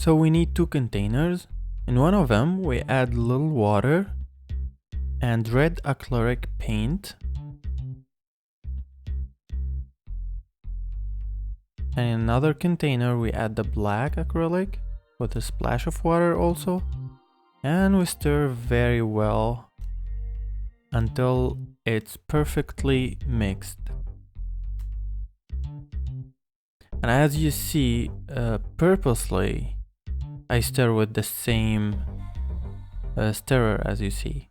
So we need two containers. In one of them we add a little water and red acrylic paint. And in another container we add the black acrylic with a splash of water also. And we stir very well until it's perfectly mixed. And as you see, purposely I stir with the same stirrer as you see.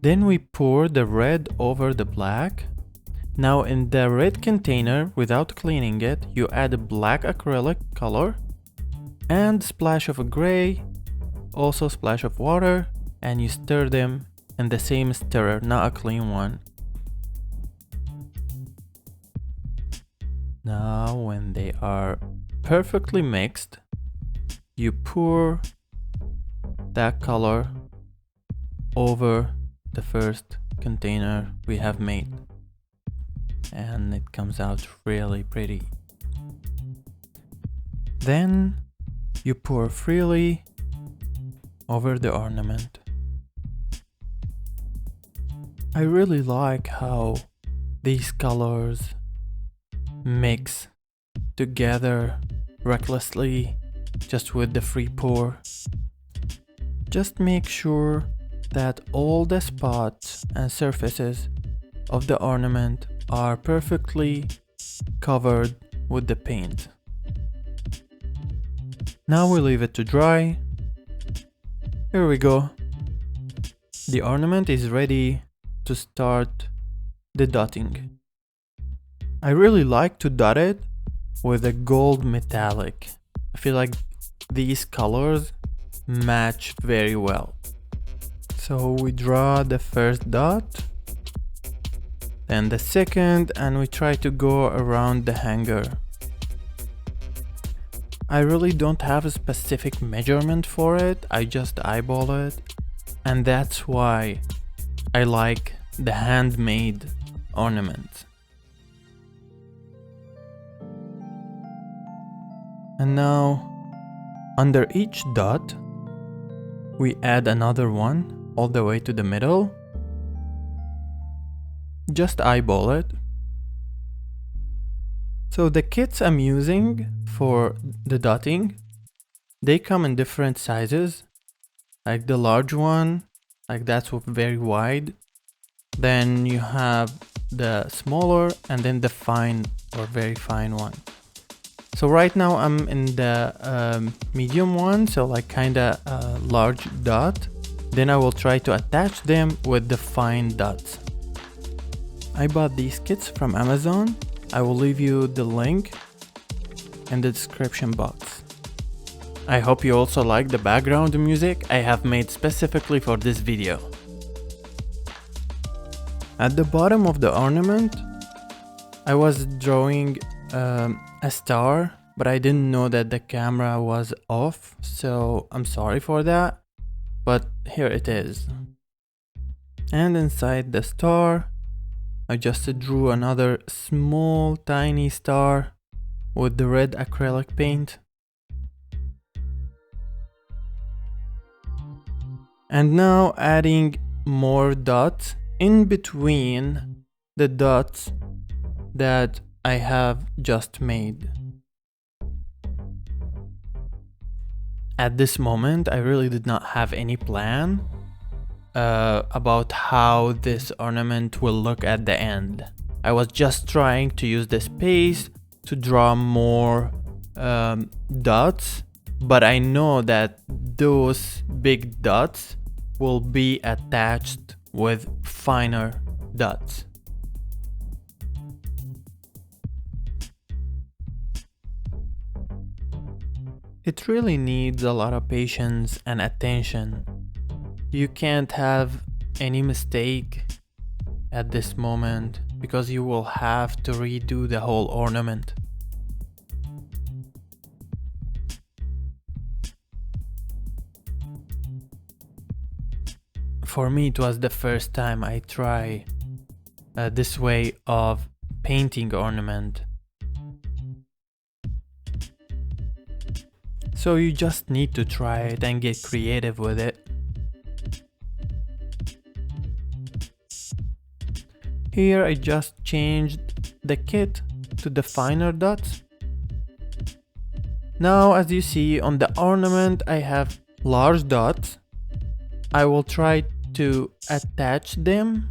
Then we pour the red over the black. Now in the red container, without cleaning it, you add a black acrylic color and splash of a gray, also splash of water, and you stir them in the same stirrer, not a clean one. Now when they are perfectly mixed, you pour that color over the first container we have made, and it comes out really pretty. Then you pour freely over the ornament. I really like how these colors mix together recklessly just with the free pour. Just make sure that all the spots and surfaces of the ornament are perfectly covered with the paint. Now we leave it to dry. Here we go. The ornament is ready to start the dotting. I really like to dot it with a gold metallic. I feel like these colors match very well. So we draw the first dot, then the second, and we try to go around the hanger. I really don't have a specific measurement for it, I just eyeball it, and that's why I like the handmade ornament. And now, under each dot, we add another one all the way to the middle. Just eyeball it. So the kits I'm using for the dotting, they come in different sizes. Like the large one, like that's very wide. Then you have the smaller and then the fine or very fine one. So right now I'm in the medium one, so like kinda a large dot. Then I will try to attach them with the fine dots. I bought these kits from Amazon. I will leave you the link in the description box. I hope you also like the background music I have made specifically for this video. At the bottom of the ornament, I was drawing a star, but I didn't know that the camera was off, so I'm sorry for that, but here it is. And inside the star, I just drew another small tiny star with the red acrylic paint. And now adding more dots in between the dots that I have just made. At this moment, I really did not have any plan about how this ornament will look at the end. I was just trying to use the space to draw more dots, but I know that those big dots will be attached with finer dots. It really needs a lot of patience and attention. You can't have any mistake at this moment because you will have to redo the whole ornament. For me, it was the first time I try this way of painting ornament. So you just need to try it and get creative with it. Here I just changed the kit to the finer dots. Now as you see on the ornament I have large dots. I will try to attach them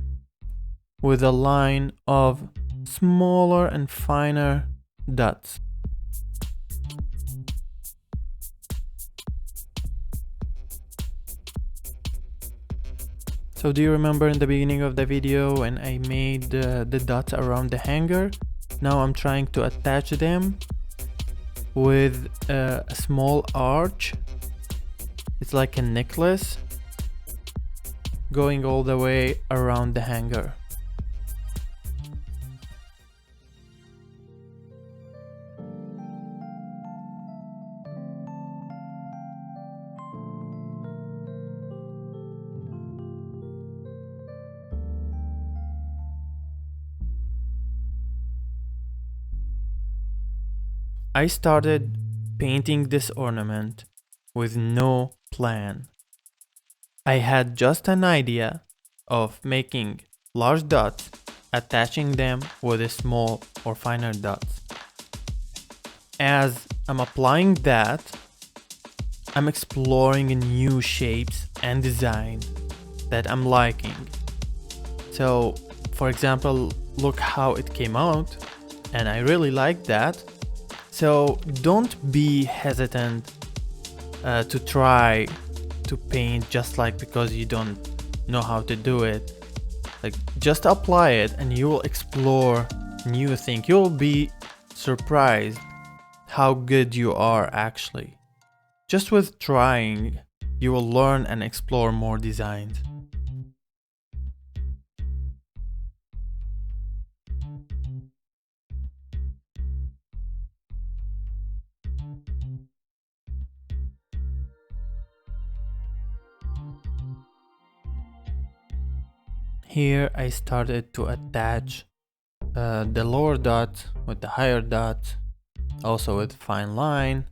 with a line of smaller and finer dots. So do you remember in the beginning of the video when I made the dots around the hanger? Now I'm trying to attach them with a small arch. It's like a necklace going all the way around the hanger. I started painting this ornament with no plan. I had just an idea of making large dots, attaching them with a small or finer dots. As I'm applying that, I'm exploring new shapes and designs that I'm liking. So, for example, look how it came out, and I really like that. So don't be hesitant to try to paint just like because you don't know how to do it. Like just apply it and you will explore new things. You'll be surprised how good you are actually. Just with trying, you will learn and explore more designs. Here I started to attach the lower dot with the higher dot, also with fine line.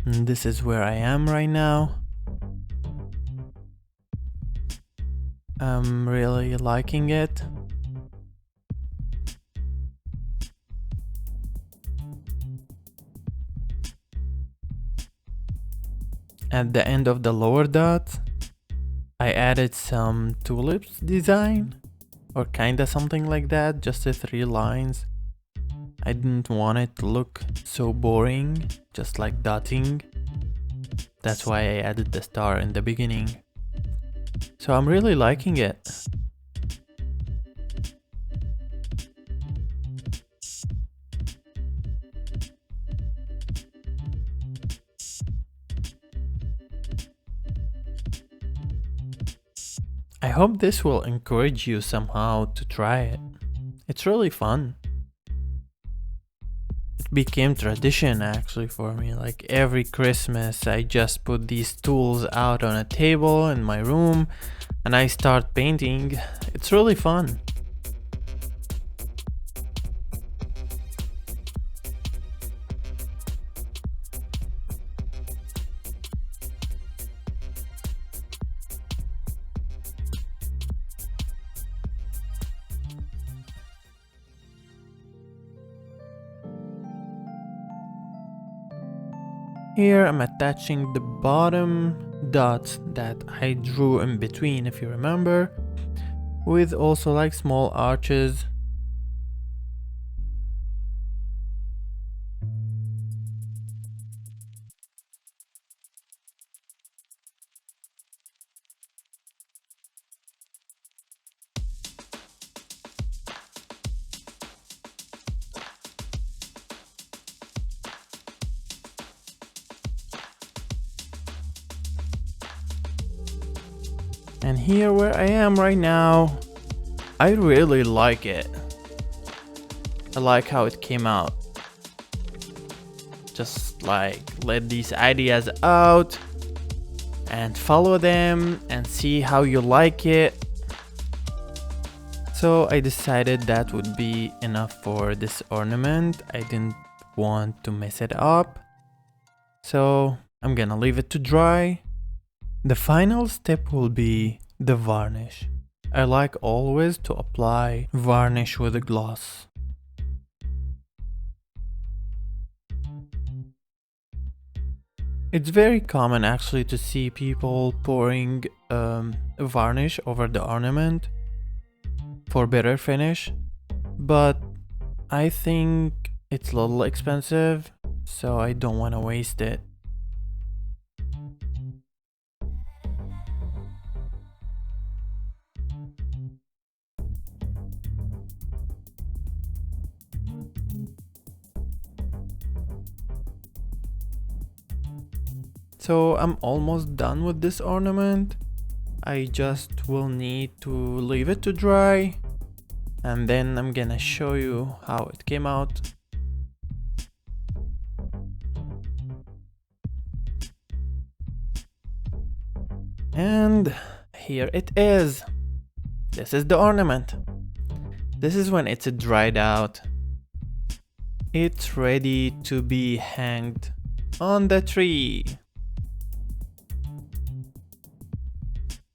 And this is where I am right now. I'm really liking it. At the end of the lower dot, I added some tulips design, or kinda something like that, just the 3 lines. I didn't want it to look so boring, just like dotting. That's why I added the star in the beginning. So I'm really liking it. I hope this will encourage you somehow to try it. It's really fun. It became tradition actually for me. Like every Christmas I just put these tools out on a table in my room and I start painting. It's really fun. Here I'm attaching the bottom dots that I drew in between, if you remember, with also like small arches. And here where I am right now, I really like it. I like how it came out. Just like let these ideas out and follow them and see how you like it. So I decided that would be enough for this ornament. I didn't want to mess it up. So I'm gonna leave it to dry. The final step will be the varnish. I like always to apply varnish with a gloss. It's very common actually to see people pouring varnish over the ornament for better finish, but I think it's a little expensive, so I don't want to waste it. So I'm almost done with this ornament. I just will need to leave it to dry, and then I'm gonna show you how it came out. And here it is. This is the ornament. This is when it's dried out. It's ready to be hanged on the tree.